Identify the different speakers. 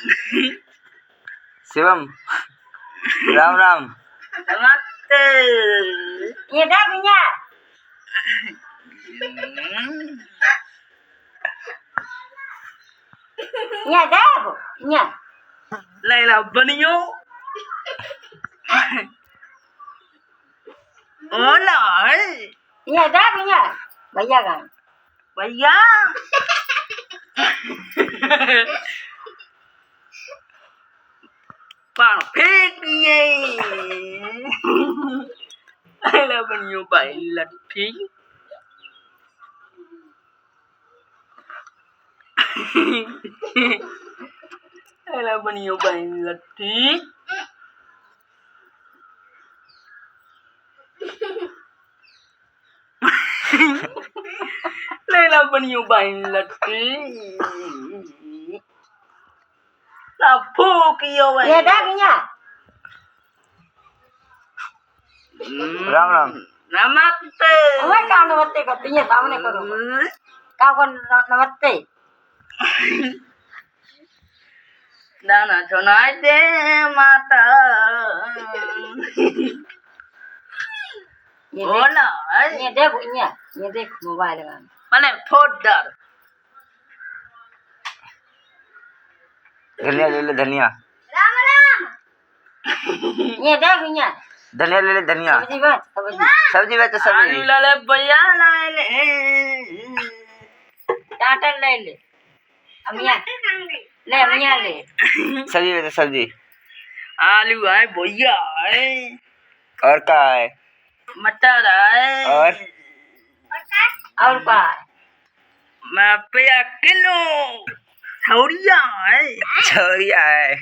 Speaker 1: शिवम राम राम।
Speaker 2: नमस्ते।
Speaker 3: ये दे भैया ये दे ये
Speaker 2: लैला बनियो ओला
Speaker 3: ये दे भैया भैया का
Speaker 2: भैया पान फेंकिए लैला बनियो भाई लट्ठी लैला बनियो भाई लट्ठी लैला बनियो भाई लट्ठी ला फूकियो भाई
Speaker 3: ये दे भैया
Speaker 1: राम राम।
Speaker 2: नमस्ते
Speaker 3: ओए का नमस्ते करते ये सामने करो का को नमस्ते
Speaker 2: दाना सुनाई दे माता
Speaker 3: ये
Speaker 2: ओला
Speaker 3: देख ये देख मोबाइल का
Speaker 2: मैंने फोल्डर
Speaker 1: धनिया ले ले धनिया।
Speaker 3: राम राम ये देख भैया
Speaker 1: धनिया ले ले धनिया।
Speaker 3: सब्जी बच
Speaker 1: सब्जी बेच
Speaker 2: आलू
Speaker 1: सब्जी।
Speaker 2: ले ले भैया ले
Speaker 3: टाटर ले ले अमिया ले अमिया ले
Speaker 1: सब्जी बेच सब्जी।
Speaker 2: आलू है भैया है
Speaker 1: और का है?
Speaker 2: मटर है
Speaker 1: और
Speaker 3: का
Speaker 2: मैं रुपया किलो छौरिया है
Speaker 1: छोरिया है।